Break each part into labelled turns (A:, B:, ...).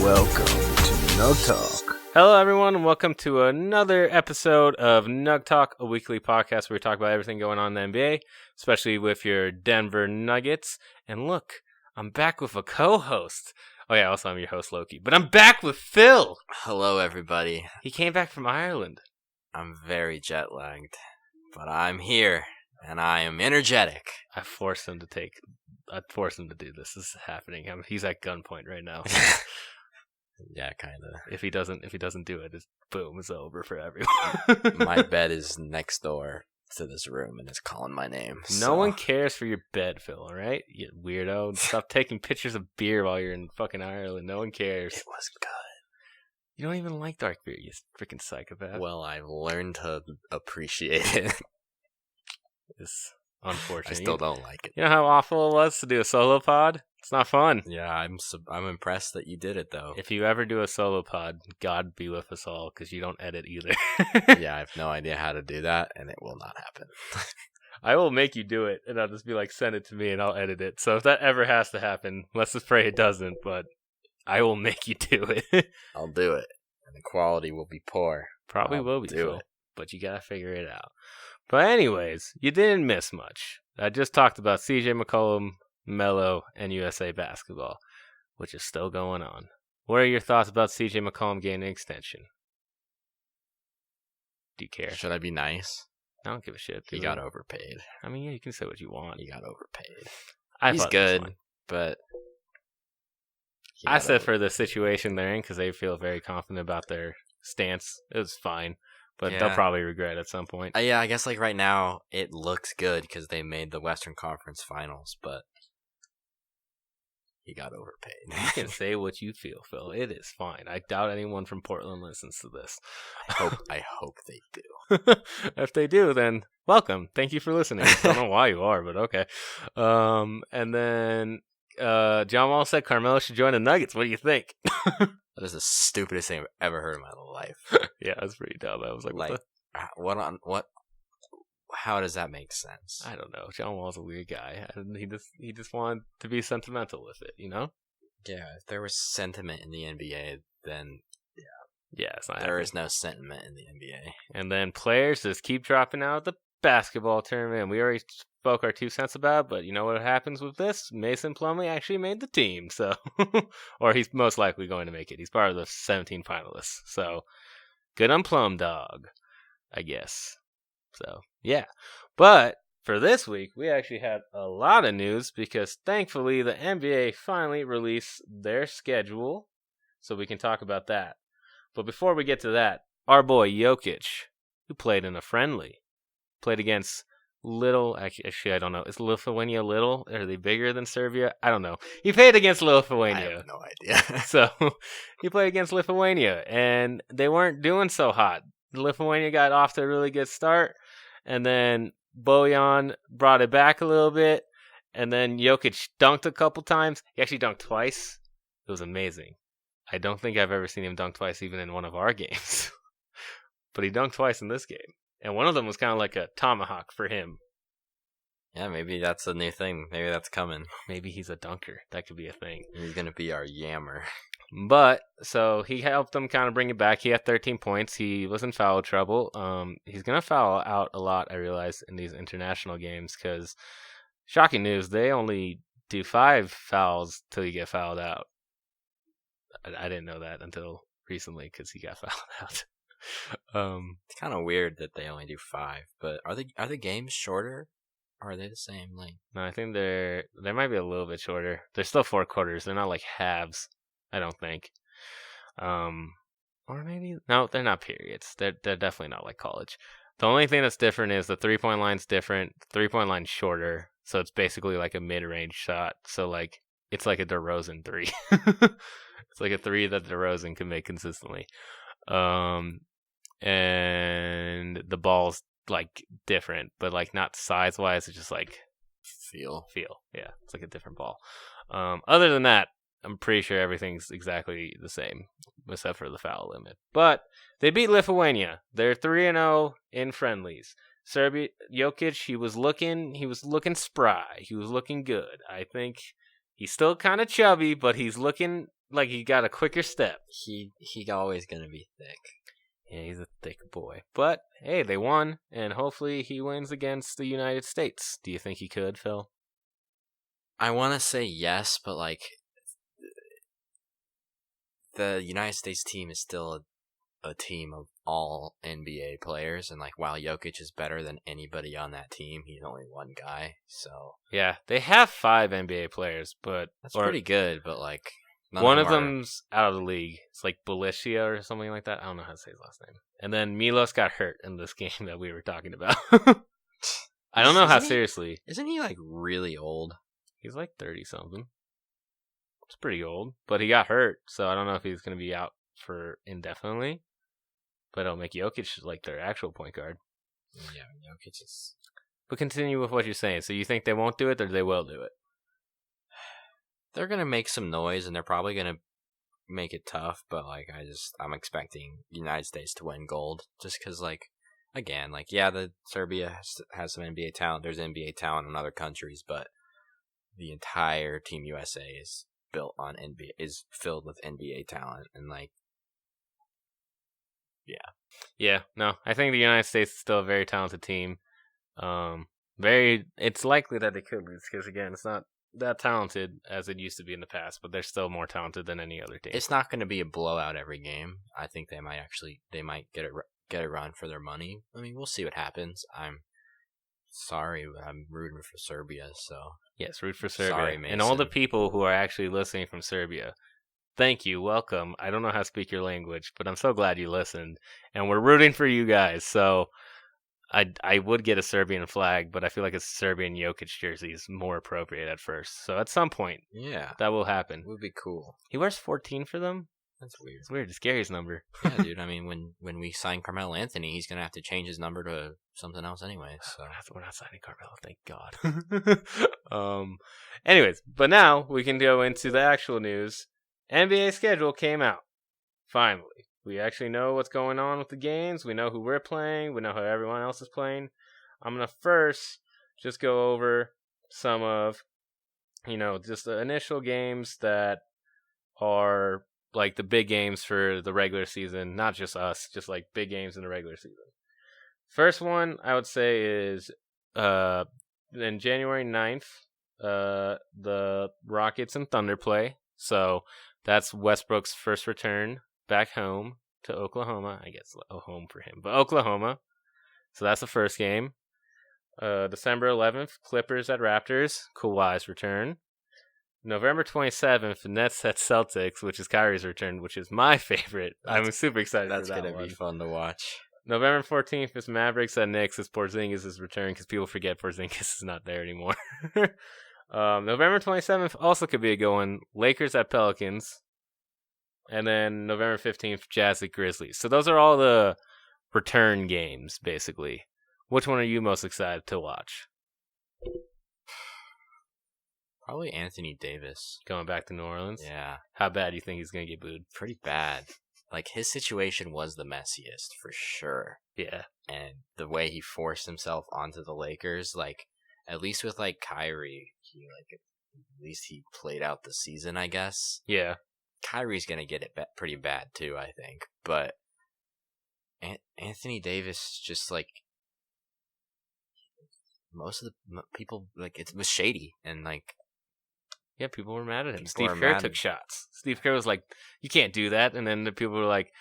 A: welcome to Nugg Talk.
B: Hello, everyone, and welcome to another episode of Nugg Talk, a weekly podcast where we talk about everything going on in the NBA, especially with your Denver Nuggets. And look, I'm back with a co-host. Oh yeah, also I'm your host, Loki. But I'm back with Phil.
C: Hello, everybody.
B: He came back from Ireland.
C: I'm very jet-lagged, but I'm here, and I am energetic.
B: I forced him to do this. This is happening. He's at gunpoint right now.
C: Yeah, kind of.
B: If he doesn't do it, it's over for everyone.
C: My bed is next door to this room, and it's calling my name.
B: No one cares for your bed, Phil, all right? You weirdo. Stop taking pictures of beer while you're in fucking Ireland. No one cares.
C: It was good.
B: You don't even like dark beer, you freaking psychopath.
C: Well, I've learned to appreciate it.
B: It's unfortunate.
C: I still don't like it.
B: You know how awful it was to do a solo pod? It's not fun.
C: Yeah, I'm impressed that you did it, though.
B: If you ever do a solo pod, God be with us all, because you don't edit either.
C: Yeah, I have no idea how to do that, and it will not happen.
B: I will make you do it, and I'll just be like, send it to me, and I'll edit it. So if that ever has to happen, let's just pray it doesn't, but I will make you do it.
C: I'll do it, and the quality will be poor.
B: Probably will be,
C: do
B: Phil,
C: it.
B: but you gotta figure it out. But anyways, you didn't miss much. I just talked about CJ McCollum, Melo, and USA basketball, which is still going on. What are your thoughts about CJ McCollum getting an extension? Do you care?
C: Should I be nice?
B: I don't give a shit.
C: He got overpaid.
B: I mean, yeah, you can say what you want.
C: He got overpaid.
B: He's
C: He's good, but
B: I said for the situation they're in because they feel very confident about their stance. It was fine, but they'll probably regret it at some point.
C: Yeah, I guess like right now it looks good because they made the Western Conference Finals, but he got overpaid.
B: You can say what you feel, Phil. It is fine. I doubt anyone from Portland listens to this.
C: I hope they do.
B: If they do, then welcome. Thank you for listening. I don't know why you are, but okay. And then John Wall said Carmelo should join the Nuggets. What do you think?
C: That is the stupidest thing I've ever heard in my life.
B: Yeah, that's pretty dumb. I was like
C: what? How does that make sense?
B: I don't know. John Wall's a weird guy. He just wanted to be sentimental with it, you know?
C: Yeah, if there was sentiment in the NBA, then
B: yeah, it's not.
C: There is no sentiment in the NBA.
B: And then players just keep dropping out of the basketball tournament. We already spoke our 2 cents about, but you know what happens with this? Mason Plumlee actually made the team, so or he's most likely going to make it. He's part of the 17 finalists. So good on Plum Dog, I guess. So yeah. But for this week, we actually had a lot of news because thankfully the NBA finally released their schedule, so we can talk about that. But before we get to that, our boy Jokic, who played in a friendly, played against actually I don't know. Is Lithuania little? Are they bigger than Serbia? I don't know. He played against Lithuania.
C: I have no idea.
B: So he played against Lithuania, and they weren't doing so hot. Lithuania got off to a really good start, and then Bojan brought it back a little bit, and then Jokic dunked a couple times. He actually dunked twice. It was amazing. I don't think I've ever seen him dunk twice even in one of our games. But he dunked twice in this game. And one of them was kind of like a tomahawk for him.
C: Yeah, maybe that's a new thing. Maybe that's coming.
B: Maybe he's a dunker. That could be a thing.
C: He's going to be our yammer.
B: But, so he helped them kind of bring it back. He had 13 points. He was in foul trouble. He's going to foul out a lot, I realize, in these international games. Because, shocking news, they only do 5 fouls till you get fouled out. I didn't know that until recently because he got fouled out.
C: It's kind of weird that they only do 5, but are the games shorter? Or are they the same length?
B: No, I think they might be a little bit shorter. They're still 4 quarters. They're not like halves, I don't think. Or maybe no, they're not periods. They're definitely not like college. The only thing that's different is the 3-point line's different. 3-point line's shorter, so it's basically like a mid-range shot. So like it's like a DeRozan 3. It's like a 3 that DeRozan can make consistently. And the ball's like different, but like not size wise. It's just like
C: feel.
B: Yeah, it's like a different ball. Other than that, I'm pretty sure everything's exactly the same except for the foul limit. But they beat Lithuania. They're 3-0 in friendlies. Serbia, Jokic, he was looking spry. He was looking good. I think he's still kind of chubby, but he's looking like he got a quicker step.
C: He always gonna be thick.
B: Yeah, he's a thick boy. But hey, they won, and hopefully he wins against the United States. Do you think he could, Phil?
C: I want to say yes, but like the United States team is still a team of all NBA players, and like while Jokic is better than anybody on that team, he's only one guy. So
B: Yeah, they have 5 NBA players, but
C: that's pretty good. But like
B: one of them's out of the league. It's like Bolicia or something like that. I don't know how to say his last name. And then Milos got hurt in this game that we were talking about. I don't know how seriously.
C: Isn't he like really old?
B: He's like 30 something. It's pretty old, but he got hurt, so I don't know if he's going to be out for indefinitely. But it'll make Jokic like their actual point guard.
C: Yeah, Jokic is.
B: But continue with what you're saying. So you think they won't do it, or they will do it?
C: They're gonna make some noise, and they're probably gonna make it tough. But like, I'm expecting the United States to win gold, just because like, again, like the Serbia has some NBA talent. There's NBA talent in other countries, but the entire Team USA is built on NBA, is filled with NBA talent, and like.
B: Yeah, no, I think the United States is still a very talented team. It's likely that they could lose because again, it's not that talented as it used to be in the past, but they're still more talented than any other team.
C: It's not going to be a blowout every game. I think they might get a run for their money. I mean, we'll see what happens. I'm sorry, but I'm rooting for Serbia. So
B: yes, root for Serbia.
C: Sorry, Mason.
B: And all the people who are actually listening from Serbia. Thank you, welcome. I don't know how to speak your language, but I'm so glad you listened. And we're rooting for you guys. So I would get a Serbian flag, but I feel like a Serbian Jokic jersey is more appropriate at first. So at some point, that will happen.
C: It would be cool.
B: He wears 14 for them?
C: That's weird.
B: It's weird. It's Gary's number.
C: Yeah, dude. I mean, when we sign Carmelo Anthony, he's going to have to change his number to something else anyway. So
B: we're not signing Carmelo, thank God. Anyways, but now we can go into the actual news. NBA schedule came out. Finally. We actually know what's going on with the games. We know who we're playing. We know how everyone else is playing. I'm going to first just go over some of, just the initial games that are like the big games for the regular season. Not just us, just like big games in the regular season. First one I would say is in January 9th, the Rockets and Thunder play. So that's Westbrook's first return back home to Oklahoma. I guess a home for him, but Oklahoma. So that's the first game. December 11th, Clippers at Raptors. Kawhi's return. November 27th, Nets at Celtics, which is Kyrie's return, which is my favorite. I'm super excited for that one.
C: That's going to be fun to watch.
B: November 14th is Mavericks at Knicks. It's Porzingis' return because people forget Porzingis is not there anymore. November 27th also could be a good one. Lakers at Pelicans. And then November 15th, Jazz at Grizzlies. So those are all the return games, basically. Which one are you most excited to watch?
C: Probably Anthony Davis.
B: Going back to New Orleans?
C: Yeah.
B: How bad do you think he's going to get booed?
C: Pretty bad. Like, his situation was the messiest, for sure.
B: Yeah.
C: And the way he forced himself onto the Lakers, like, at least with, like, Kyrie, at least he played out the season, I guess.
B: Yeah.
C: Kyrie's going to get it pretty bad, too, I think. But Anthony Davis just, like, most of the people, like, it was shady. And, like,
B: yeah, people were mad at him. Steve Kerr took shots. Steve Kerr was like, you can't do that. And then the people were like,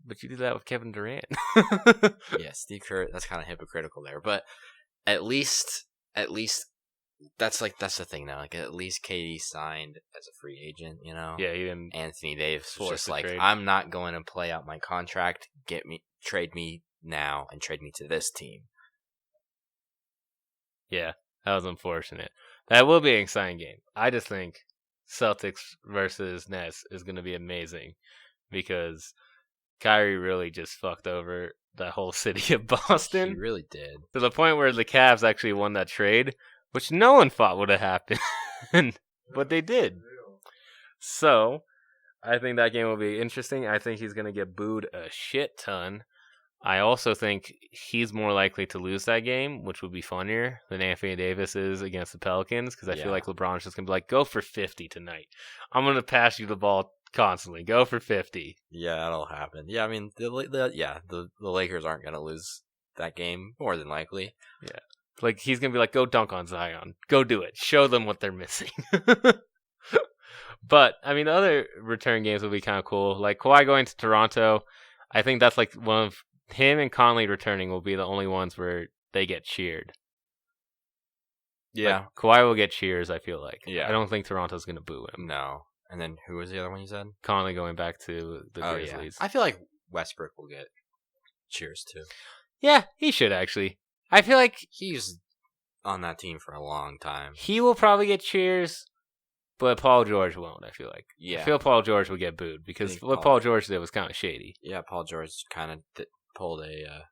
B: but you did that with Kevin Durant.
C: Yeah, Steve Kerr, that's kind of hypocritical there. But at least that's the thing now. Like, at least KD signed as a free agent,
B: Yeah, even
C: Anthony Davis was just like,
B: trade.
C: I'm not going to play out my contract. Trade me now and trade me to this team.
B: Yeah, that was unfortunate. That will be an exciting game. I just think Celtics versus Nets is going to be amazing because Kyrie really just fucked over the whole city of Boston.
C: He really did.
B: To the point where the Cavs actually won that trade, which no one thought would have happened, but they did. So, I think that game will be interesting. I think he's going to get booed a shit ton. I also think he's more likely to lose that game, which would be funnier than Anthony Davis is against the Pelicans, because I feel like LeBron's just going to be like, go for 50 tonight. I'm going to pass you the ball constantly. Go for 50.
C: Yeah, that'll happen. Yeah, I mean, the Lakers aren't going to lose that game, more than likely.
B: Yeah. Like, he's going to be like, go dunk on Zion. Go do it. Show them what they're missing. But, I mean, the other return games will be kind of cool. Like, Kawhi going to Toronto, I think that's like one of him and Conley returning will be the only ones where they get cheered.
C: Yeah.
B: Like, Kawhi will get cheers, I feel like.
C: Yeah.
B: I don't think Toronto's going to boo him.
C: No. And then who was the other one you said?
B: Conley going back to the Grizzlies.
C: Yeah. I feel like Westbrook will get cheers too.
B: Yeah, he should actually. I feel like
C: he's on that team for a long time.
B: He will probably get cheers, but Paul George won't, I feel like.
C: Yeah.
B: I feel Paul George will get booed because what Paul George did was kind of shady.
C: Yeah, Paul George kind of pulled a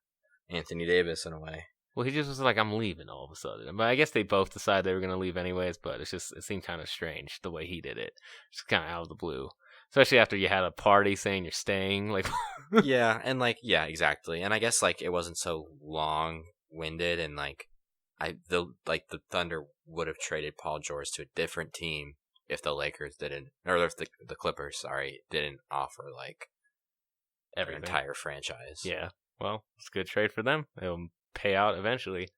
C: Anthony Davis in a way.
B: Well, he just was like, I'm leaving all of a sudden. But I guess they both decided they were going to leave anyways, but it seemed kind of strange the way he did it. Just kind of out of the blue. Especially after you had a party saying you're staying. Like,
C: yeah, and like, yeah, exactly. And I guess like it wasn't so long-winded, and like the Thunder would have traded Paul George to a different team if the Lakers didn't, or if the Clippers, didn't offer like their entire franchise.
B: Yeah, well, it's a good trade for them. It'll pay out eventually.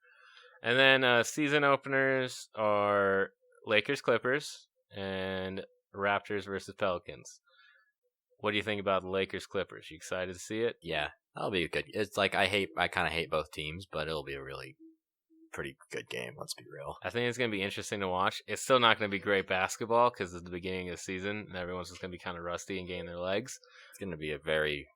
B: And then season openers are Lakers Clippers and Raptors versus Pelicans. What do you think about the Lakers Clippers? You excited to see it?
C: Yeah, that'll be good. It's like I kind of hate both teams, but it'll be a really pretty good game. Let's be real.
B: I think it's going to be interesting to watch. It's still not going to be great basketball because it's the beginning of the season and everyone's just going to be kind of rusty and getting their legs.
C: It's going to be a very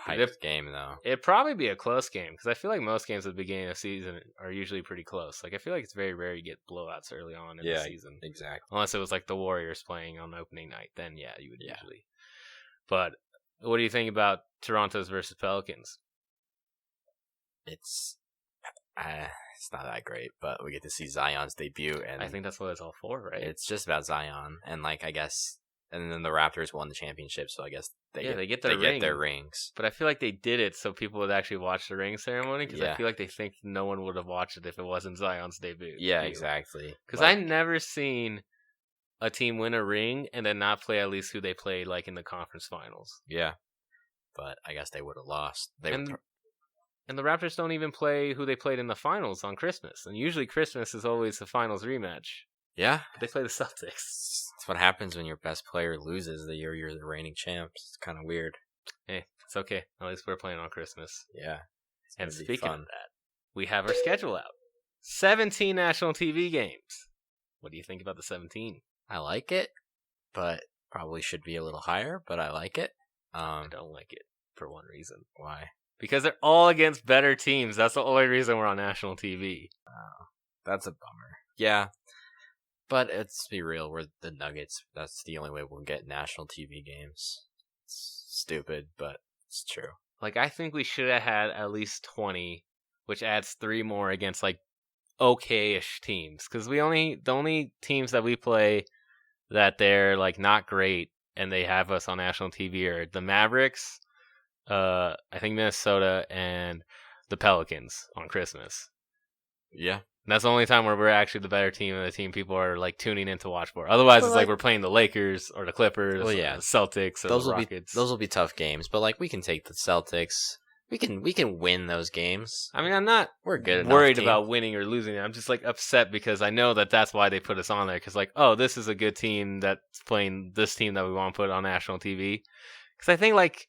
C: hyped game, though.
B: It'd probably be a close game because I feel like most games at the beginning of the season are usually pretty close. Like I feel like it's very rare you get blowouts early on in the season.
C: Exactly.
B: Unless it was like the Warriors playing on opening night, then yeah, you would usually. But what do you think about Toronto's versus Pelicans?
C: It's not that great, but we get to see Zion's debut, and
B: I think that's what it's all for, right?
C: It's just about Zion, and like I guess, and then the Raptors won the championship, so I guess they get their rings.
B: But I feel like they did it so people would actually watch the ring ceremony because I feel like they think no one would have watched it if it wasn't Zion's debut.
C: Yeah, exactly.
B: Because I've never seen a team win a ring and then not play at least who they played like in the conference finals.
C: Yeah, but I guess they would have lost.
B: And the Raptors don't even play who they played in the finals on Christmas. And usually Christmas is always the finals rematch.
C: Yeah.
B: But they play the Celtics.
C: That's what happens when your best player loses the year you're the reigning champs. It's kind of weird.
B: Hey, it's okay. At least we're playing on Christmas.
C: Yeah.
B: And speaking of that, we have our schedule out. 17 national TV games. What do you think about the 17?
C: I like it, but probably should be a little higher, but I like it.
B: I don't like it for one reason.
C: Why?
B: Because they're all against better teams. That's the only reason we're on national TV.
C: That's a bummer. Yeah. But let's be real, we're the Nuggets. That's the only way we'll get national TV games. It's stupid, but it's true.
B: Like, I think we should have had at least 20, which adds 3 more against, like, okay-ish teams. Because the only teams that we play that they're, like, not great and they have us on national TV are the Mavericks, I think Minnesota, and the Pelicans on Christmas.
C: Yeah.
B: And that's the only time where we're actually the better team and the team people are like tuning in to watch for. Otherwise, it's like we're playing the Lakers or the Clippers, or the Celtics, or the Rockets.
C: Those will be tough games, but like we can take the Celtics. We can win those games.
B: I mean, I'm not worried about winning or losing. I'm just like upset because I know that's why they put us on there. Because like, oh, this is a good team that's playing this team that we want to put on national TV. Because I think like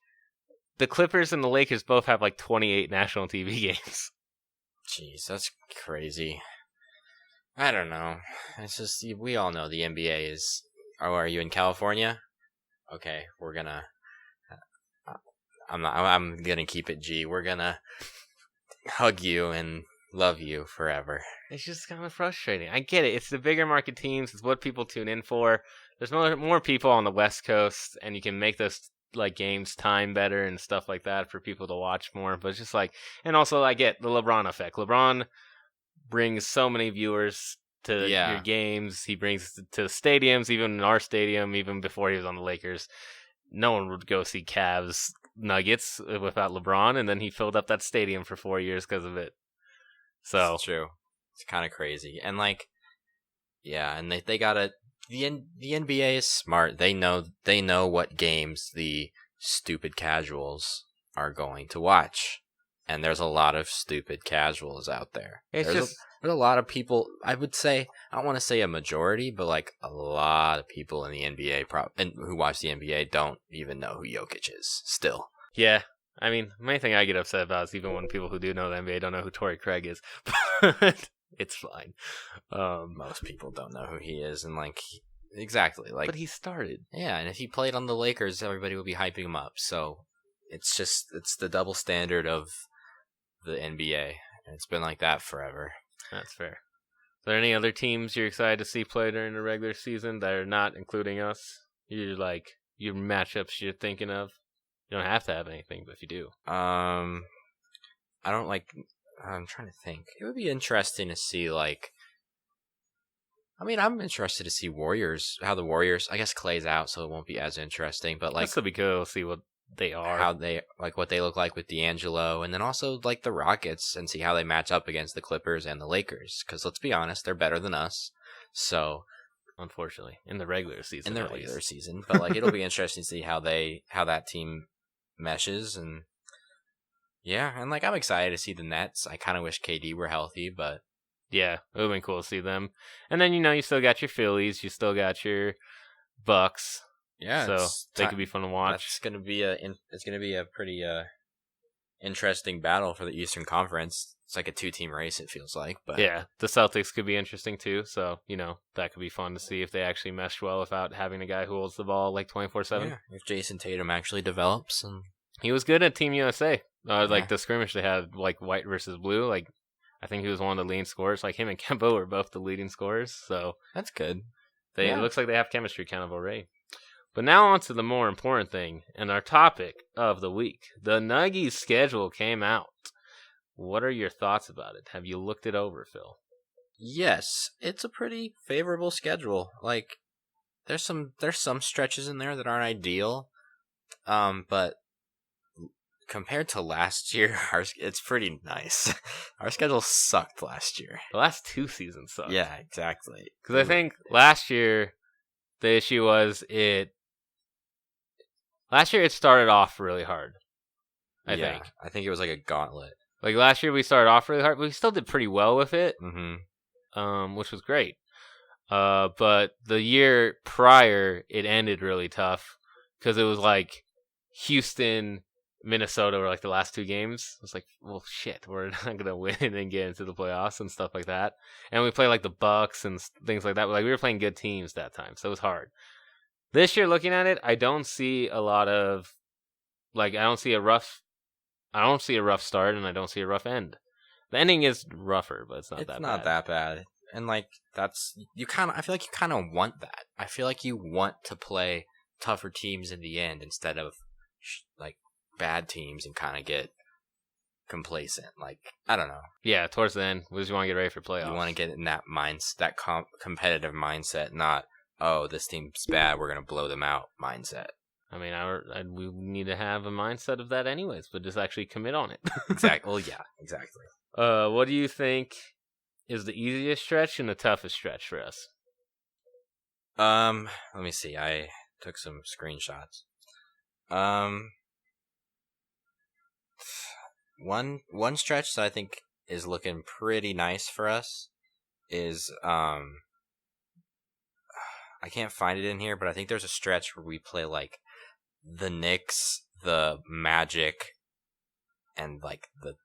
B: the Clippers and the Lakers both have like 28 national TV games.
C: Jeez, that's crazy. I don't know. It's just, we all know the NBA is... Oh, are you in California? Okay, we're gonna... I'm gonna keep it G. We're gonna hug you and love you forever.
B: It's just kind of frustrating. I get it. It's the bigger market teams. It's what people tune in for. There's more people on the West Coast, and you can make those like games time better and stuff like that for people to watch more. But it's just like, and also I get the LeBron effect. LeBron brings so many viewers to your games. He brings to the stadiums, even in our stadium, even before he was on the Lakers. No one would go see Cavs Nuggets without LeBron, and then he filled up that stadium for 4 years because of it. So
C: it's true. It's kind of crazy. And like, yeah, and they gotta the NBA is smart. They know what games the stupid casuals are going to watch, and there's a lot of stupid casuals out there. There's a lot of people. I would say I don't want to say a majority, but like a lot of people in the NBA and who watch the NBA don't even know who Jokic is. Still,
B: Yeah. I mean, the main thing I get upset about is even when people who do know the NBA don't know who Torrey Craig is. But it's fine.
C: most people don't know who he is, and like exactly like.
B: But he started.
C: Yeah, and if he played on the Lakers, everybody would be hyping him up. So it's the double standard of the NBA, and it's been like that forever.
B: That's fair. Are there any other teams you're excited to see play during the regular season that are not including us? Your matchups you're thinking of? You don't have to have anything, but if you do.
C: I don't like. I'm trying to think. It would be interesting to see, like. I mean, I'm interested to see how the Warriors. I guess Clay's out, so it won't be as interesting. But like,
B: this will be cool to see what they are,
C: how they what they look like with D'Angelo, and then also like the Rockets, and see how they match up against the Clippers and the Lakers. Because let's be honest, they're better than us. So.
B: Unfortunately, in the regular season.
C: But like, it'll be interesting to see how that team meshes, and yeah, and like I'm excited to see the Nets. I kind of wish KD were healthy, but
B: yeah, it would have been cool to see them. And then you still got your Phillies, you still got your Bucks.
C: Yeah,
B: so they could be fun to watch.
C: It's gonna be a pretty interesting battle for the Eastern Conference. It's like a 2-team race, it feels like. But
B: yeah, the Celtics could be interesting too. So that could be fun to see if they actually mesh well without having a guy who holds the ball like 24/7.
C: Yeah, if Jason Tatum actually develops, and
B: he was good at Team USA. Like the scrimmage they had, like white versus blue. Like I think he was one of the leading scorers. Like him and Kemba were both the leading scorers. So
C: that's good.
B: It looks like they have chemistry kind of already. But now on to the more important thing and our topic of the week. The Nuggies schedule came out. What are your thoughts about it? Have you looked it over, Phil?
C: Yes, it's a pretty favorable schedule. Like there's some stretches in there that aren't ideal, but compared to last year, it's pretty nice. Our schedule sucked last year.
B: The last 2 seasons sucked.
C: Yeah, exactly.
B: Because I think last year the issue was last year it started off really hard. I
C: think it was like a gauntlet.
B: Like last year we started off really hard, but we still did pretty well with it, which was great. But the year prior, it ended really tough because it was like Houston, Minnesota were like the last 2 games. It's like, well, shit, we're not gonna win and get into the playoffs and stuff like that. And we play like the Bucks and things like that. But like we were playing good teams that time, so it was hard. This year, looking at it, I don't see a lot of I don't see a rough start and I don't see a rough end. The ending is rougher, but it's not
C: that bad. And like I feel like you kind of want that. I feel like you want to play tougher teams in the end instead of like bad teams and kind of get complacent. Like I don't know.
B: Yeah, towards the end, we just want to get ready for playoffs.
C: You want to get in that competitive mindset, not this team's bad, we're gonna blow them out mindset.
B: I mean, we need to have a mindset of that anyways, but just actually commit on it.
C: Exactly. Well, yeah, exactly.
B: What do you think is the easiest stretch and the toughest stretch for us?
C: Let me see. I took some screenshots. One stretch that I think is looking pretty nice for us is I can't find it in here, but I think there's a stretch where we play like the Knicks, the Magic, and like the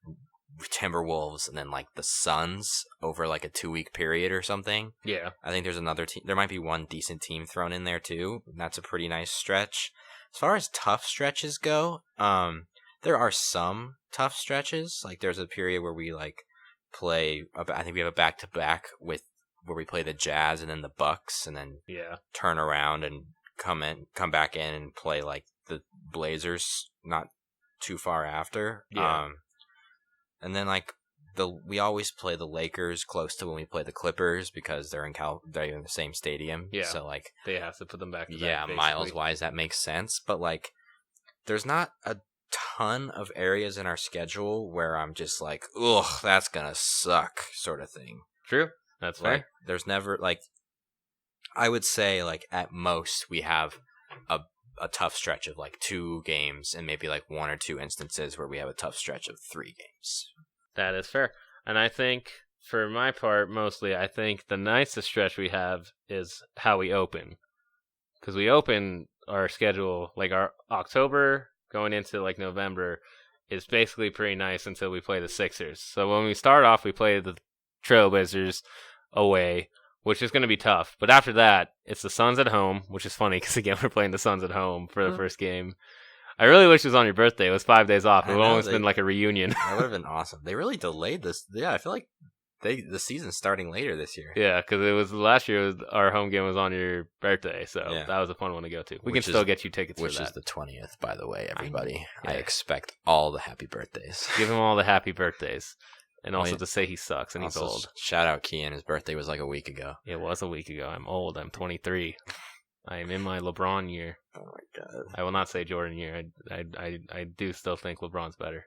C: Timberwolves, and then like the Suns over like a 2-week period or something.
B: Yeah.
C: I think there's another team. There might be one decent team thrown in there too. And that's a pretty nice stretch. As far as tough stretches go, there are some tough stretches. Like there's a period where we like play. I think we have a back-to-back where we play the Jazz and then the Bucks, and then turn around and come back in and play like the Blazers not too far after.
B: Yeah.
C: And then like we always play the Lakers close to when we play the Clippers because they're in the same stadium.
B: Yeah.
C: So like
B: they have to put them back to
C: back. Yeah, miles wise that makes sense, but like there's not a ton of areas in our schedule where I'm just like, ugh, that's gonna suck sort of thing.
B: True. That's fair.
C: Like, there's never like I would say like at most we have a tough stretch of like 2 games and maybe like 1 or 2 instances where we have a tough stretch of 3 games.
B: That is fair. And I think, for my part, mostly, I think the nicest stretch we have is how we open. Because we open our schedule, like our October going into like November, is basically pretty nice until we play the Sixers. So when we start off, we play the Trailblazers away, which is going to be tough. But after that, it's the Suns at home, which is funny because, again, we're playing the Suns at home for the first game. I really wish it was on your birthday. It was 5 days off. It would almost been like a reunion.
C: That would have been awesome. They really delayed this. Yeah, I feel like the season's starting later this year.
B: Yeah, because it was last year. Our home game was on your birthday, so that was a fun one to go to. We can still get you tickets for that.
C: Which is the 20th, by the way, everybody. I expect all the happy birthdays.
B: Give him all the happy birthdays. And also to say he sucks and he's old.
C: Shout out Kian. His birthday was like a week ago.
B: It was a week ago. I'm old. I'm 23. I am in my LeBron year.
C: Oh my god.
B: I will not say Jordan year. I do still think LeBron's better.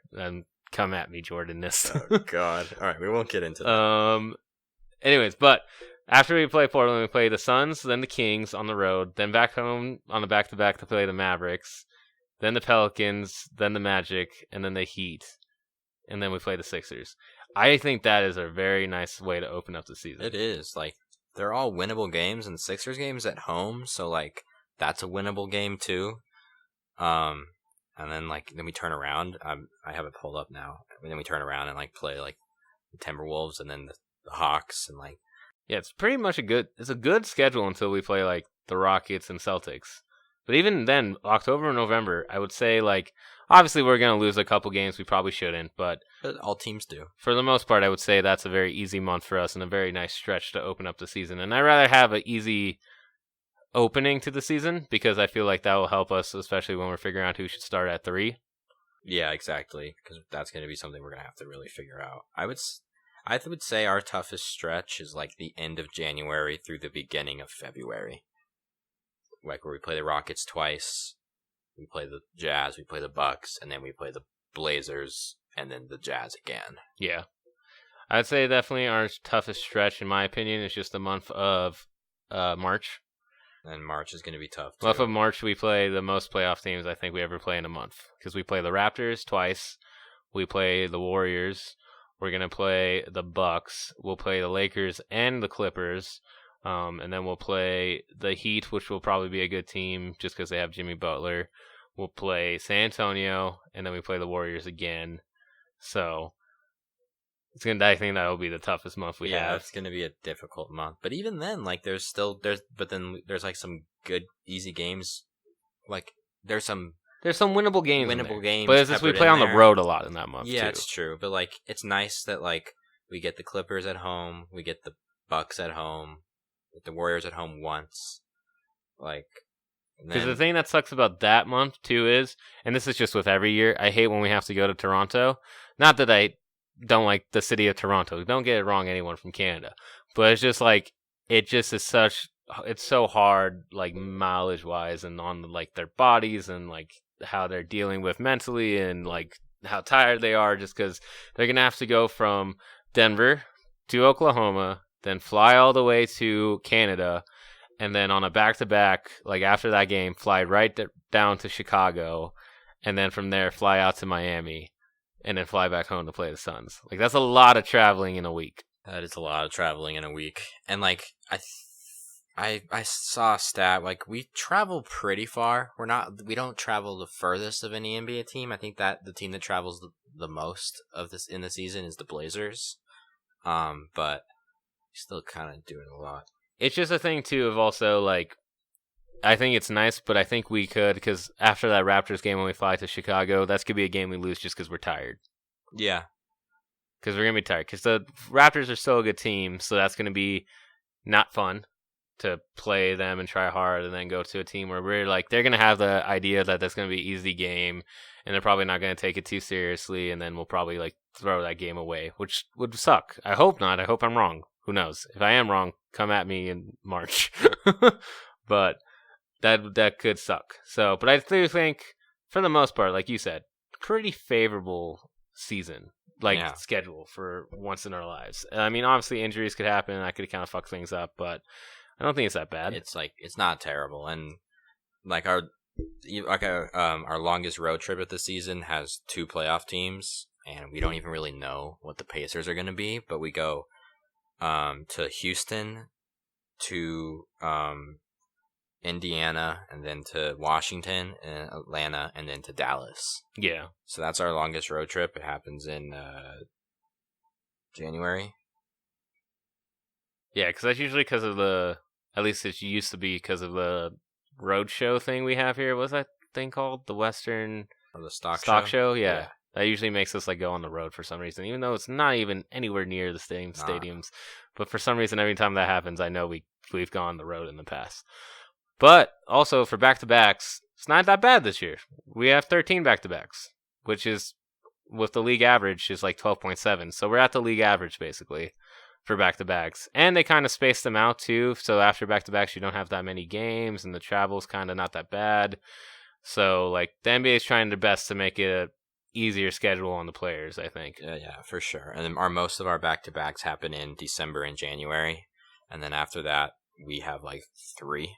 B: Come at me, Jordan-ness.
C: Oh god. All right, we won't get into that.
B: Anyways, but after we play Portland, we play the Suns, then the Kings on the road, then back home on a back-to-back to play the Mavericks, then the Pelicans, then the Magic, and then the Heat, and then we play the Sixers. I think that is a very nice way to open up the season.
C: It is. Like, they're all winnable games, and the Sixers game's at home, so, like, that's a winnable game, too. And then, like, then we turn around. I have it pulled up now. And then we turn around and, like, play, like, the Timberwolves and then the Hawks and, like...
B: Yeah, it's pretty much it's a good schedule until we play, like, the Rockets and Celtics. But even then, October and November, I would say, like, obviously we're going to lose a couple games we probably shouldn't, but
C: all teams do.
B: For the most part, I would say that's a very easy month for us and a very nice stretch to open up the season. And I'd rather have an easy opening to the season because I feel like that will help us, especially when we're figuring out who should start at 3.
C: Yeah, exactly, because that's going to be something we're going to have to really figure out. I would say our toughest stretch is like the end of January through the beginning of February. Like where we play the Rockets twice, we play the Jazz, we play the Bucks, and then we play the Blazers, and then the Jazz again.
B: Yeah. I'd say definitely our toughest stretch, in my opinion, is just the month of March.
C: And March is going to be tough, too.
B: Month of March, we play the most playoff teams I think we ever play in a month. Because we play the Raptors twice. We play the Warriors. We're going to play the Bucks. We'll play the Lakers and the Clippers. And then we'll play the Heat, which will probably be a good team just because they have Jimmy Butler. We'll play San Antonio, and then we play the Warriors again. So I think that will be the toughest month we have.
C: Yeah, it's going to be a difficult month. But even then, like there's like some good easy games. Like there's some
B: winnable games.
C: But
B: it's just we play on the road a lot in that month.
C: Yeah,
B: too.
C: It's true. But like it's nice that like we get the Clippers at home, we get the Bucks at home, with the Warriors at home once. Like
B: because the thing that sucks about that month too is, and this is just with every year, I hate when we have to go to Toronto. Not that I don't like the city of Toronto. Don't get it wrong, anyone from Canada. But it's just like, it just is it's so hard, like mileage wise and on like their bodies and like how they're dealing with mentally and like how tired they are just because they're going to have to go from Denver to Oklahoma, then fly all the way to Canada, and then on a back-to-back, like after that game, fly right down to Chicago, and then from there fly out to Miami. And then fly back home to play the Suns. Like that's a lot of traveling in a week.
C: That is a lot of traveling in a week. And like I saw a stat, like we travel pretty far. We don't travel the furthest of any NBA team. I think that the team that travels the most of this in the season is the Blazers. But still kind of doing a lot.
B: It's just a thing too of also like, I think it's nice, but I think we could, because after that Raptors game when we fly to Chicago, that's going to be a game we lose just because we're tired.
C: Yeah.
B: Because we're going to be tired. Because the Raptors are still a good team, so that's going to be not fun to play them and try hard and then go to a team where we're like, they're going to have the idea that that's going to be an easy game, and they're probably not going to take it too seriously, and then we'll probably like throw that game away, which would suck. I hope not. I hope I'm wrong. Who knows? If I am wrong, come at me in March. But that could suck. So, but I do think, for the most part, like you said, pretty favorable season, schedule for once in our lives. I mean, obviously injuries could happen, and that could kind of fuck things up, but I don't think it's that bad.
C: It's not terrible, and like our longest road trip of the season has 2 playoff teams, and we don't even really know what the Pacers are going to be. But we go to Houston, to Indiana, and then to Washington and Atlanta, and then to Dallas.
B: Yeah.
C: So that's our longest road trip. It happens in January.
B: Yeah, because that's usually because of at least it used to be because of the road show thing we have here. What's that thing called? The Western
C: Or the stock
B: show? Yeah. That usually makes us like go on the road for some reason, even though it's not even anywhere near the same stadiums. But for some reason, every time that happens, I know we've gone on the road in the past. But also for back-to-backs, it's not that bad this year. We have 13 back-to-backs, which is, with the league average, is like 12.7. So we're at the league average, basically, for back-to-backs. And they kind of spaced them out, too. So after back-to-backs, you don't have that many games, and the travel's kind of not that bad. So, like, the NBA is trying their best to make it an easier schedule on the players, I think.
C: Yeah, for sure. And then most of our back-to-backs happen in December and January. And then after that, we have like 3.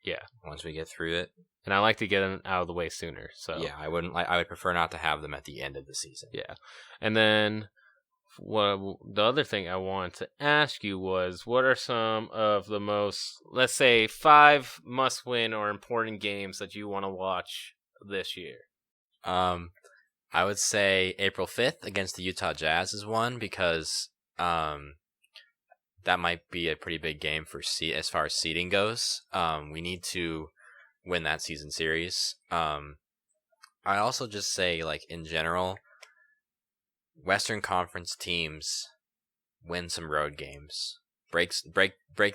B: Yeah.
C: Once we get through it.
B: And I like to get them out of the way sooner. So
C: yeah, I would prefer not to have them at the end of the season.
B: Yeah. And then the other thing I wanted to ask you was, what are some of the most, let's say, 5 must-win or important games that you want to watch this year?
C: I would say April 5th against the Utah Jazz is one, because that might be a pretty big game for as far as seeding goes. We need to win that season series. I also just say, like, in general, Western Conference teams win some road games. Break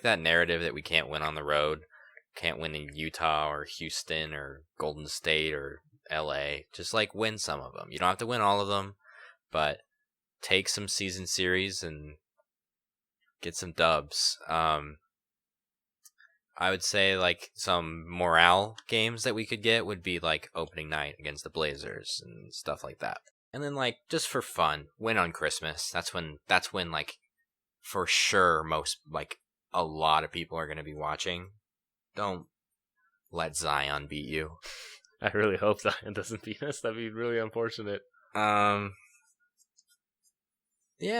C: that narrative that we can't win on the road. Can't win in Utah or Houston or Golden State or LA. Just, like, win some of them. You don't have to win all of them, but take some season series and get some dubs. I would say, like, some morale games that we could get would be, like, opening night against the Blazers and stuff like that. And then, like, just for fun, win on Christmas. That's when, like, for sure, a lot of people are going to be watching. Don't let Zion beat you.
B: I really hope Zion doesn't beat us. That'd be really unfortunate.
C: Yeah,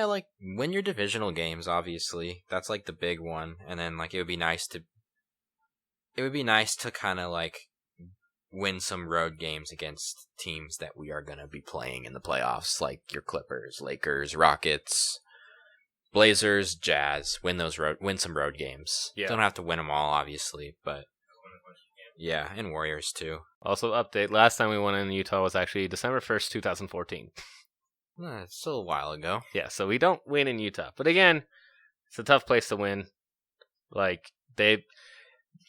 C: like, win your divisional games, obviously. That's, like, the big one. And then, like, it would be nice to kind of, like, win some road games against teams that we are going to be playing in the playoffs, like your Clippers, Lakers, Rockets, Blazers, Jazz. Win some road games.
B: Yeah.
C: Don't have to win them all, obviously, but yeah, and Warriors too.
B: Also, update, last time we won in Utah was actually December 1st, 2014.
C: It's still a while ago.
B: Yeah, so we don't win in Utah. But again, it's a tough place to win. Like, the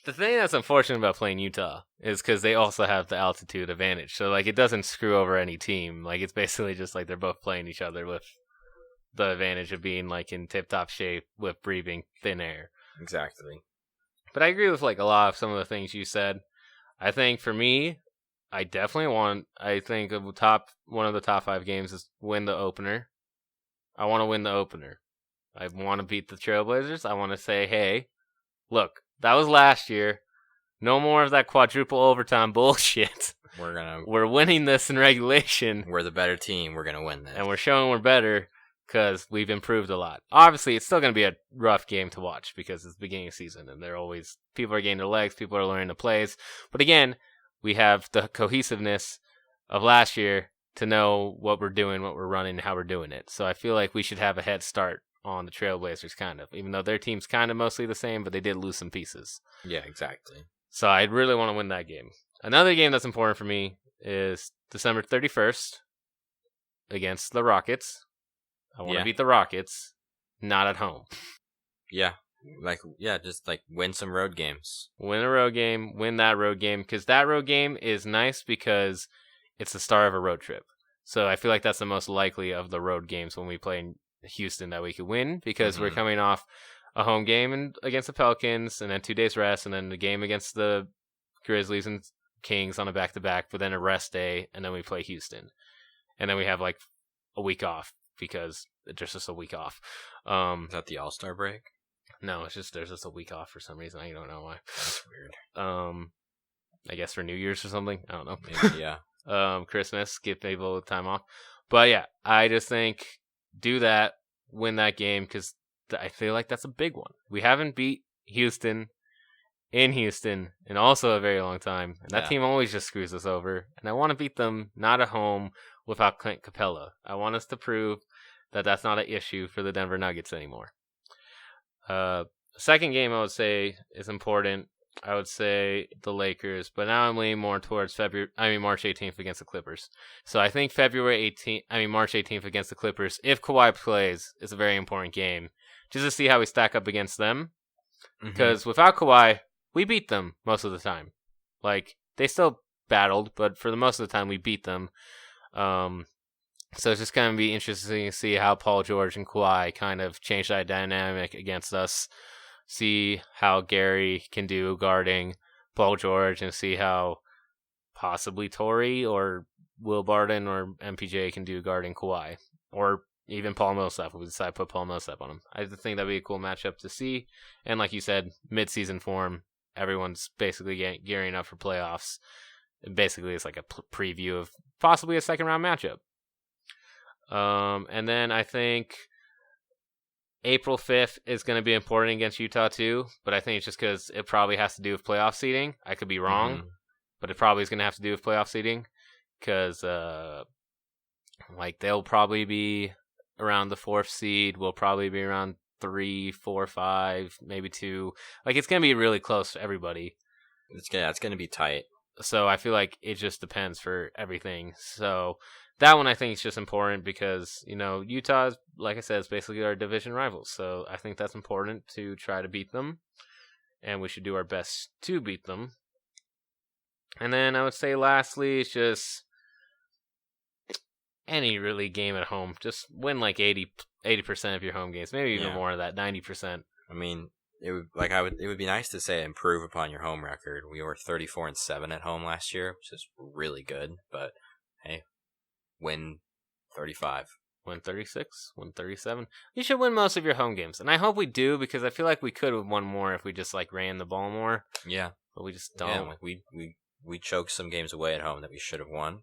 B: thing that's unfortunate about playing Utah is because they also have the altitude advantage. So, like, it doesn't screw over any team. Like, it's basically just like they're both playing each other with the advantage of being, like, in tip-top shape with breathing thin air.
C: Exactly.
B: But I agree with, like, a lot of some of the things you said. I think for me, I think one of the top 5 games is win the opener. I want to win the opener. I want to beat the Trailblazers. I want to say, hey, look, that was last year. No more of that quadruple overtime bullshit. We're winning this in regulation.
C: We're the better team. We're going to win this.
B: And we're showing we're better because we've improved a lot. Obviously, it's still going to be a rough game to watch because it's the beginning of the season and people are getting their legs, people are learning the plays. But again, we have the cohesiveness of last year to know what we're doing, what we're running, how we're doing it. So I feel like we should have a head start on the Trailblazers, kind of, even though their team's kind of mostly the same, but they did lose some pieces.
C: Yeah, exactly.
B: So I really want to win that game. Another game that's important for me is December 31st against the Rockets. I want to beat the Rockets, not at home.
C: Yeah. Just like win some road games.
B: Win a road game, win that road game, because that road game is nice because it's the start of a road trip. So I feel like that's the most likely of the road games when we play in Houston that we could win, because we're coming off a home game against the Pelicans and then 2 days rest and then the game against the Grizzlies and Kings on a back-to-back, but then a rest day, and then we play Houston. And then we have like a week off because it's just a week off.
C: Is that the All-Star break?
B: No, it's just there's just a week off for some reason. I don't know why.
C: That's weird.
B: I guess for New Year's or something. I don't know.
C: Maybe, yeah.
B: Christmas, give people time off. But yeah, I just think do that, win that game, because I feel like that's a big one. We haven't beat Houston in Houston in also a very long time, and that team always just screws us over. And I want to beat them not at home without Clint Capella. I want us to prove that that's not an issue for the Denver Nuggets anymore. Second game I would say is important. I would say the Lakers, but now I'm leaning more towards March 18th against the Clippers. So I think March 18th against the Clippers, if Kawhi plays, is a very important game, just to see how we stack up against them. Because without Kawhi, we beat them most of the time. Like, they still battled, but for the most of the time, we beat them. So it's just going to be interesting to see how Paul George and Kawhi kind of change that dynamic against us. See how Gary can do guarding Paul George, and see how possibly Torrey or Will Barton or MPJ can do guarding Kawhi. Or even Paul Millsap, if we decide to put Paul Millsap on him. I think that'd be a cool matchup to see. And like you said, mid-season form, everyone's basically gearing up for playoffs. Basically, it's like a preview of possibly a second-round matchup. And then I think April 5th is going to be important against Utah too, but I think it's just because it probably has to do with playoff seeding. I could be wrong, but it probably is going to have to do with playoff seeding because they'll probably be around the 4th seed. We'll probably be around 3, 4, 5, maybe 2. Like, it's going to be really close to everybody.
C: It's going to be tight.
B: So I feel like it just depends for everything. So that one I think is just important because, Utah, like I said, is basically our division rivals. So I think that's important to try to beat them. And we should do our best to beat them. And then I would say lastly, it's just any really game at home. Just win like 80% of your home games. Maybe even more of that, 90%.
C: I mean, it would be nice to say improve upon your home record. We were 34-7 at home last year, which is really good. But hey, win 35,
B: win 36, win 37. You should win most of your home games, and I hope we do because I feel like we could have won more if we just ran the ball more.
C: Yeah,
B: but we just don't.
C: Yeah, we choked some games away at home that we should have won.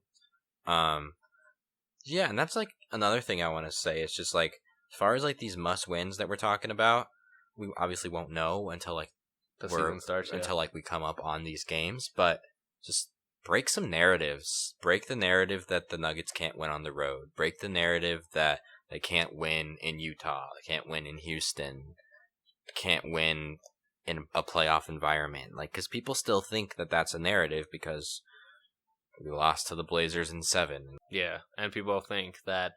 C: Yeah, and that's another thing I want to say. It's just as far as these must wins that we're talking about, we obviously won't know until
B: the season starts.
C: Until we come up on these games, but just break some narratives. Break the narrative that the Nuggets can't win on the road. Break the narrative that they can't win in Utah. They can't win in Houston. Can't win in a playoff environment. Because people still think that that's a narrative because we lost to the Blazers in 7.
B: Yeah, and people think that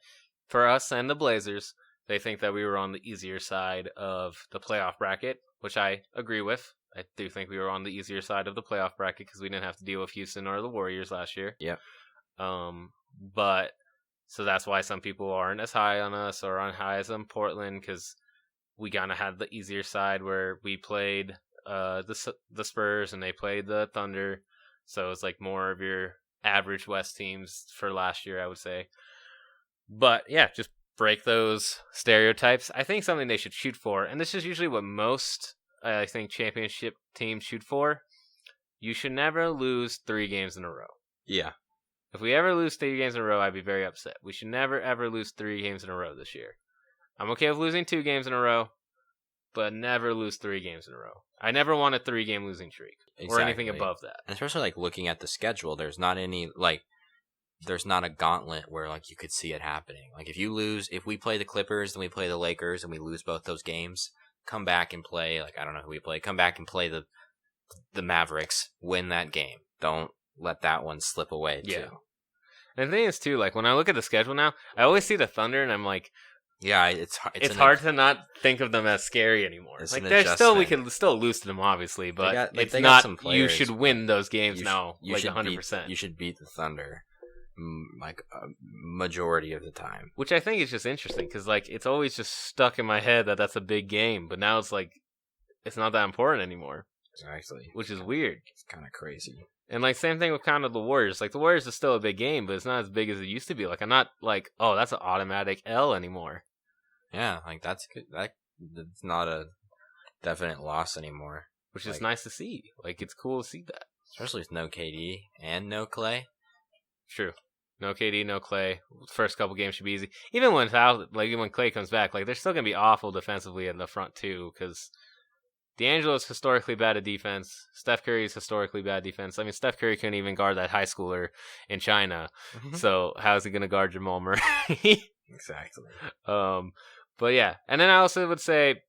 B: for us and the Blazers, they think that we were on the easier side of the playoff bracket, which I agree with. I do think we were on the easier side of the playoff bracket because we didn't have to deal with Houston or the Warriors last year.
C: Yeah.
B: But so that's why some people aren't as high on us or on high as on Portland because we kind of had the easier side where we played the Spurs and they played the Thunder. So it's more of your average West teams for last year, I would say. But yeah, just break those stereotypes. I think something they should shoot for, and this is usually what most I think championship teams shoot for. You should never lose 3 games in a row.
C: Yeah.
B: If we ever lose 3 games in a row, I'd be very upset. We should never, ever lose 3 games in a row this year. I'm okay with losing 2 games in a row, but never lose 3 games in a row. I never want a 3-game losing streak or anything above that.
C: And especially looking at the schedule, there's not any there's not a gauntlet where you could see it happening. If we play the Clippers, then we play the Lakers, and we lose both those games, come back and play, I don't know who we play, come back and play the Mavericks, win that game. Don't let that one slip away, too.
B: Yeah. And the thing is, too, when I look at the schedule now, I always see the Thunder, and I'm like,
C: yeah, it's
B: hard to not think of them as scary anymore. We can still lose to them, obviously, but it's not, you should win those games now, 100%.
C: You should beat the Thunder. A majority of the time,
B: which I think is just interesting because it's always just stuck in my head that that's a big game, but now it's it's not that important anymore.
C: Exactly,
B: which is weird.
C: It's kind of crazy.
B: And same thing with kind of the Warriors. The Warriors is still a big game, but it's not as big as it used to be. I'm not oh, that's an automatic L anymore.
C: Yeah, that's good. That's not a definite loss anymore.
B: which is nice to see. Like, it's cool to see that.
C: Especially with no KD and no Clay.
B: True. No KD, no Clay. First couple games should be easy. Even when Clay comes back, like, they're still going to be awful defensively in the front, too, because D'Angelo's historically bad at defense. Steph Curry's historically bad defense. I mean, Steph Curry couldn't even guard that high schooler in China. So how's he going to guard Jamal Murray?
C: Exactly.
B: But yeah. And then I also would say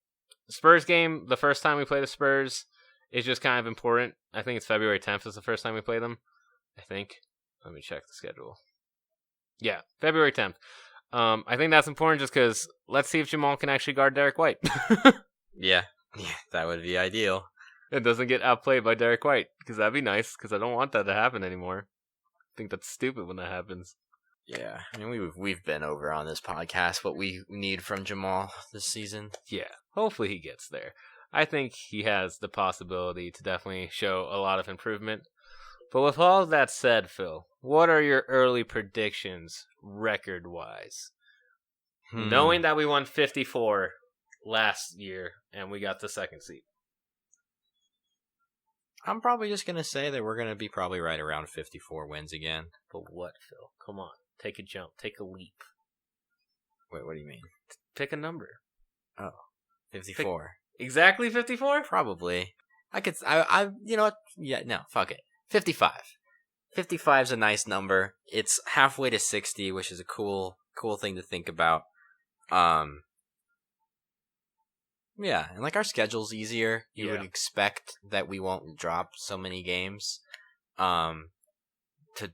B: Spurs game, the first time we play the Spurs, is just kind of important. I think it's February 10th is the first time we play them. I think. Let me check the schedule. Yeah, February 10th. I think that's important just because let's see if Jamal can actually guard Derek White.
C: Yeah, that would be ideal.
B: It doesn't get outplayed by Derek White, because that'd be nice, because I don't want that to happen anymore. I think that's stupid when that happens.
C: Yeah, I mean, we've been over on this podcast what we need from Jamal this season.
B: Yeah, hopefully he gets there. I think he has the possibility to definitely show a lot of improvement. But with all of that said, Phil, what are your early predictions record-wise? Knowing that we won 54 last year and we got the second seed.
C: I'm probably just going to say that we're going to be probably right around 54 wins again.
B: But what, Phil? Come on. Take a jump. Take a leap.
C: Wait, what do you mean?
B: Pick a number.
C: Oh, 54.
B: Exactly 54?
C: Probably. I you know what? Yeah, no, fuck it. 55. 55 is a nice number. It's halfway to 60, which is a cool thing to think about. Yeah, and like our schedule's easier. You would expect that we won't drop so many games to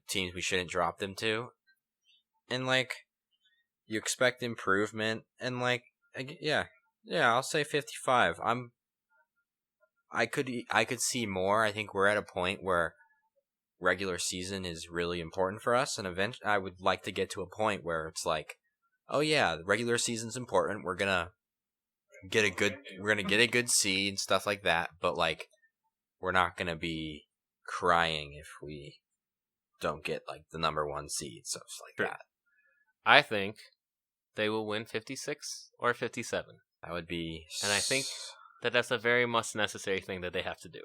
C: teams we shouldn't drop them to. And like you expect improvement and like yeah, I'll say 55. I could see more. I think we're at a point where regular season is really important for us, and eventually I would like to get to a point where it's like, oh yeah, the regular season's important. We're gonna get a good seed and stuff like that, but like we're not gonna be crying if we don't get like the number 1 seed, stuff like that.
B: I think they will win 56 or 57.
C: That would be,
B: and I think that's a very much necessary thing that they have to do.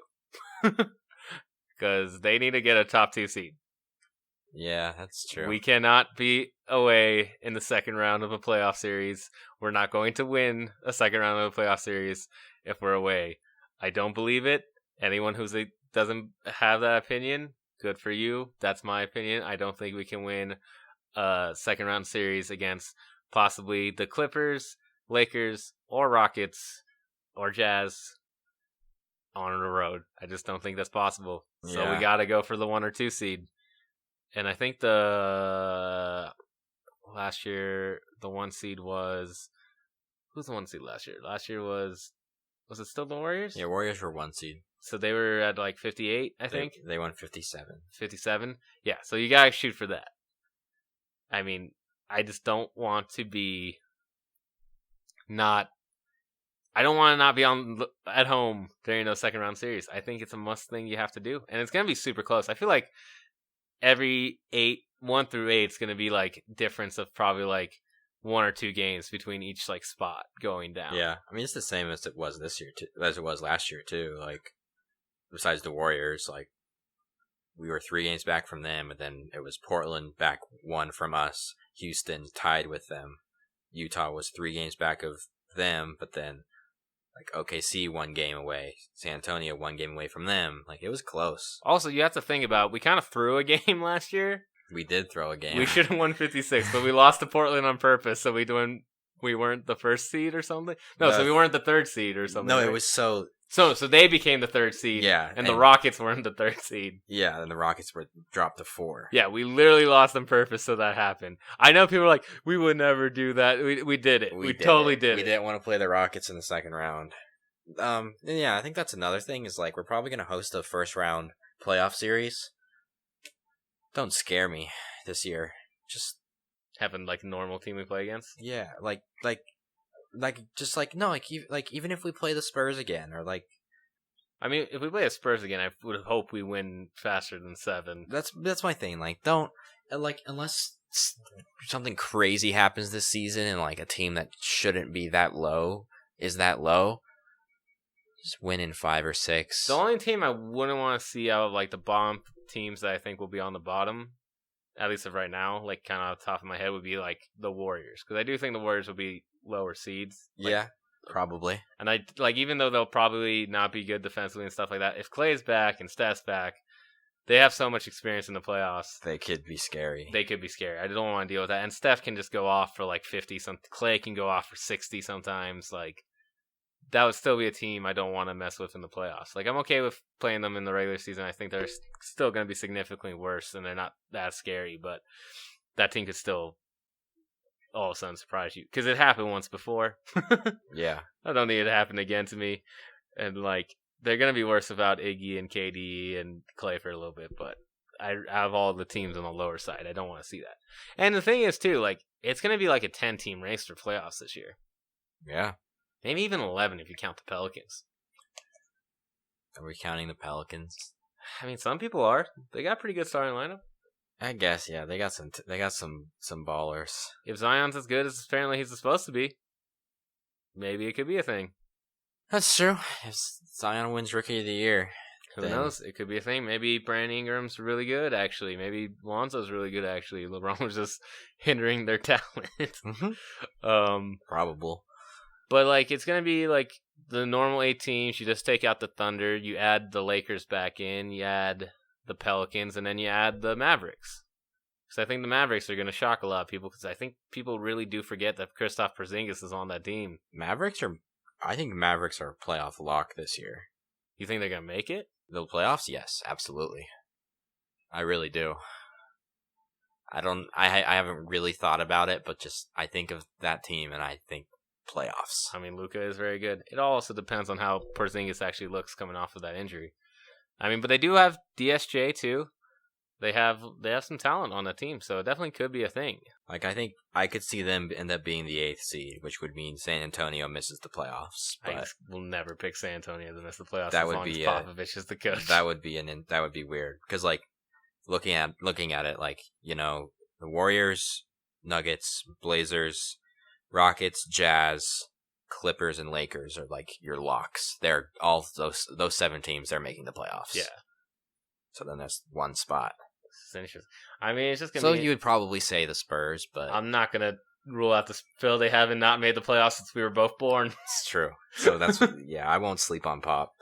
B: Because they need to get a top 2 seed.
C: Yeah, that's true.
B: We cannot be away in the second round of a playoff series. We're not going to win a second round of a playoff series if we're away. I don't believe it. Anyone who doesn't have that opinion, good for you. That's my opinion. I don't think we can win a second round series against possibly the Clippers, Lakers, or Rockets, or Jazz on the road. I just don't think that's possible. So we got to go for the 1 or 2 seed. And I think last year, the 1 seed was... Who's the 1 seed last year? Last year was it still the Warriors?
C: Yeah, Warriors were 1 seed.
B: So they were at like 58, I think?
C: They won 57.
B: 57? Yeah, so you got to shoot for that. I mean, I just don't want to be I don't want to not be at home during those second round series. I think it's a must thing you have to do. And it's going to be super close. I feel like every 1 through 8 is going to be like difference of probably like 1 or 2 games between each like spot going down.
C: Yeah. I mean, it's the same as it was this year too, as it was last year too. Like besides the Warriors, like we were 3 games back from them, and then it was Portland back 1 from us. Houston tied with them. Utah was 3 games back of them, but then like OKC 1 game away, San Antonio 1 game away from them. Like it was close.
B: Also, you have to think about we kind of threw a game last year.
C: We did throw a game.
B: We should have won 56, but we lost to Portland on purpose, so we weren't the first seed or something. No, so we weren't the 3rd seed or something.
C: No,
B: right?
C: It was so
B: they became the 3rd seed.
C: Yeah,
B: and the Rockets weren't the 3rd seed.
C: Yeah, and the Rockets were dropped to 4.
B: Yeah, we literally lost on purpose so that happened. I know people are like, we would never do that. We did it. We totally did it.
C: We didn't want to play the Rockets in the second round. And yeah, I think that's another thing is like we're probably going to host a first round playoff series. Don't scare me this year. Just
B: having like a normal team we play against.
C: Yeah, even if we play the Spurs again, or like,
B: I mean, if we play the Spurs again, I would hope we win faster than 7.
C: That's my thing. Like, don't unless something crazy happens this season and like a team that shouldn't be that low is that low. Just win in 5 or 6.
B: The only team I wouldn't want to see out of like the bottom teams that I think will be on the bottom, at least of right now, like kind of off the top of my head, would be like the Warriors, because I do think the Warriors will be lower seeds.
C: Yeah, probably.
B: And I like, even though they'll probably not be good defensively and stuff like that, if Klay's back and Steph's back, they have so much experience in the playoffs.
C: They could be scary.
B: They could be scary. I don't want to deal with that. And Steph can just go off for like 50 something. Klay can go off for 60 sometimes. Like, that would still be a team I don't want to mess with in the playoffs. Like, I'm okay with playing them in the regular season. I think they're still going to be significantly worse, and they're not that scary. But that team could still all of a sudden surprise you, because it happened once before.
C: Yeah.
B: I don't need it to happen again to me. And like, they're going to be worse without Iggy and KD and Klay for a little bit, but I have all the teams on the lower side. I don't want to see that. And the thing is, too, like, it's going to be like a 10-team race for playoffs this year.
C: Yeah.
B: Maybe even 11 if you count the Pelicans.
C: Are we counting the Pelicans?
B: I mean, some people are. They got a pretty good starting lineup.
C: I guess, yeah. They got some ballers.
B: If Zion's as good as apparently he's supposed to be, maybe it could be a thing.
C: That's true. If Zion wins Rookie of the Year,
B: Who knows? It could be a thing. Maybe Brandon Ingram's really good, actually. Maybe Lonzo's really good, actually. LeBron was just hindering their talent.
C: Probable.
B: But, like, it's going to be, like, the normal 8 teams. You just take out the Thunder. You add the Lakers back in. You add the Pelicans. And then you add the Mavericks. Because I think the Mavericks are going to shock a lot of people. Because I think people really do forget that Kristaps Porzingis is on that team.
C: I think Mavericks are a playoff lock this year.
B: You think they're going to make it?
C: The playoffs? Yes, absolutely. I really do. I haven't really thought about it, but just I think of that team and I think playoffs.
B: I mean, Luka is very good. It also depends on how Porzingis actually looks coming off of that injury. I mean, but they do have DSJ too. They have some talent on the team, so it definitely could be a thing.
C: Like, I think I could see them end up being the 8th seed, which would mean San Antonio misses the playoffs.
B: I
C: But
B: just will never pick San Antonio to miss the playoffs
C: That
B: as
C: would
B: long
C: be,
B: as Popovich is the coach.
C: that would be weird because, like, looking at it, like, you know, the Warriors, Nuggets, Blazers, Rockets, Jazz, Clippers, and Lakers are like your locks. They're all those 7 teams. They're making the playoffs.
B: Yeah.
C: So then that's one spot.
B: It's interesting. I mean, it's just gonna.
C: So
B: be,
C: you would probably say the Spurs, but
B: I'm not gonna rule out the Phil. They haven't not made the playoffs since we were both born.
C: it's true. So that's yeah. I won't sleep on Pop.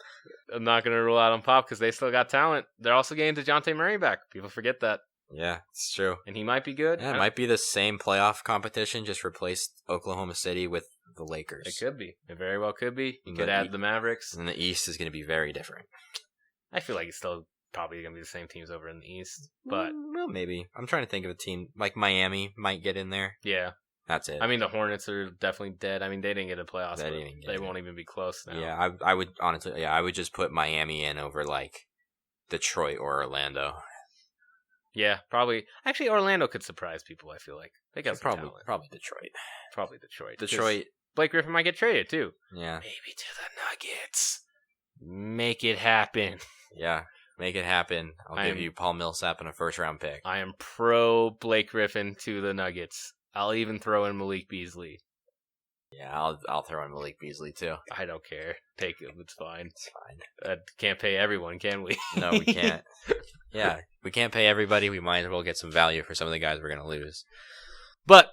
B: I'm not gonna rule out on Pop because they still got talent. They're also getting DeJounte Murray back. People forget that.
C: Yeah, it's true.
B: And he might be good.
C: Yeah, it might be the same playoff competition, just replaced Oklahoma City with the Lakers.
B: It could be. It very well could be. You
C: And
B: could add the Mavericks.
C: And the East is going to be very different.
B: I feel like it's still probably going to be the same teams over in the East. But
C: well, maybe. I'm trying to think of a team like Miami might get in there.
B: Yeah.
C: That's it.
B: I mean, the Hornets are definitely dead. I mean, they didn't get a playoffs. They won't even be close now.
C: Yeah, I would honestly, I would just put Miami in over like Detroit or Orlando.
B: Yeah, probably. Actually, Orlando could surprise people, I feel like. They got some talent.
C: Probably Detroit.
B: Probably Detroit.
C: Detroit.
B: Blake Griffin might get traded, too.
C: Yeah.
B: Maybe to the Nuggets. Make it happen.
C: Yeah, make it happen. I'll give you Paul Millsap and a first-round pick.
B: I am pro Blake Griffin to the Nuggets. I'll even throw in Malik Beasley.
C: Yeah, I'll throw in Malik Beasley, too.
B: I don't care. Take him. It's fine.
C: It's fine.
B: Can't pay everyone, can we?
C: No, we can't. Yeah, we can't pay everybody. We might as well get some value for some of the guys we're going to lose.
B: But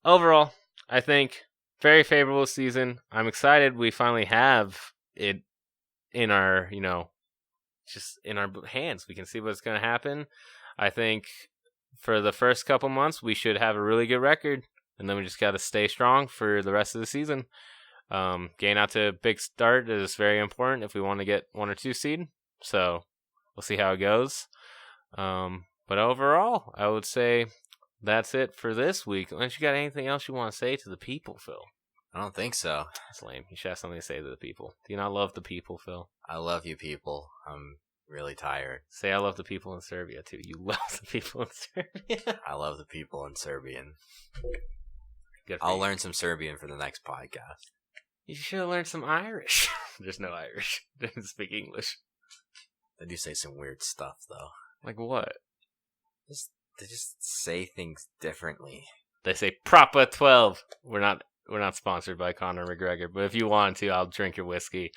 B: overall, I think very favorable season. I'm excited we finally have it in our, just in our hands. We can see what's going to happen. I think for the first couple months, we should have a really good record. And then we just got to stay strong for the rest of the season. Getting out to a big start is very important if we want to get 1 or 2 seed. So we'll see how it goes. But overall, I would say that's it for this week. Unless you got anything else you want to say to the people, Phil?
C: I don't think so.
B: That's lame. You should have something to say to the people. Do you not love the people, Phil?
C: I love you people. I'm really tired.
B: Say I love the people in Serbia, too. You love the people in Serbia.
C: I love the people in Serbian.
B: I'll
C: learn some Serbian for the next podcast.
B: You should have learned some Irish. There's no Irish. They didn't speak English.
C: They do say some weird stuff, though.
B: Like what?
C: They just say things differently.
B: They say Propa 12. We're not we're not sponsored by Conor McGregor, but if you want to, I'll drink your whiskey.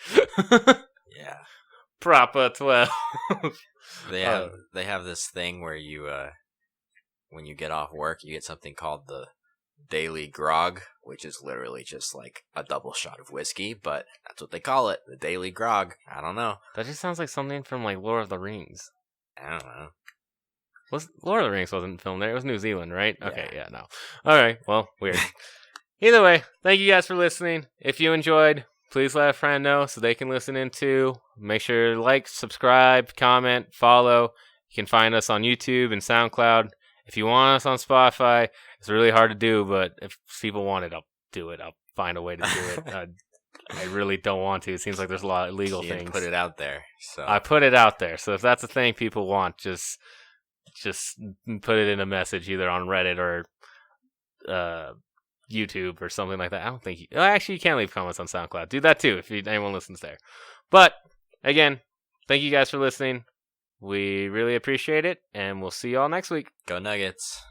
C: Yeah.
B: Proper 12.
C: They have this thing where you when you get off work, you get something called the Daily Grog, which is literally just like a double shot of whiskey, but that's what they call it, the Daily Grog. I don't know.
B: That just sounds like something from like Lord of the Rings.
C: I don't know.
B: Lord of the Rings wasn't filmed there. It was New Zealand, right?
C: Yeah.
B: Okay, yeah, no. All right, well, weird. Either way, thank you guys for listening. If you enjoyed, please let a friend know so they can listen in too. Make sure to like, subscribe, comment, follow. You can find us on YouTube and SoundCloud. If you want us on Spotify, it's really hard to do, but if people want it, I'll do it. I'll find a way to do it. I really don't want to. It seems like there's a lot of legal things.
C: Put it out there. So
B: I put it out there. So if that's a thing people want, just put it in a message either on Reddit or YouTube or something like that. I don't think actually you can leave comments on SoundCloud. Do that too if anyone listens there. But again, thank you guys for listening. We really appreciate it, and we'll see you all next week.
C: Go Nuggets.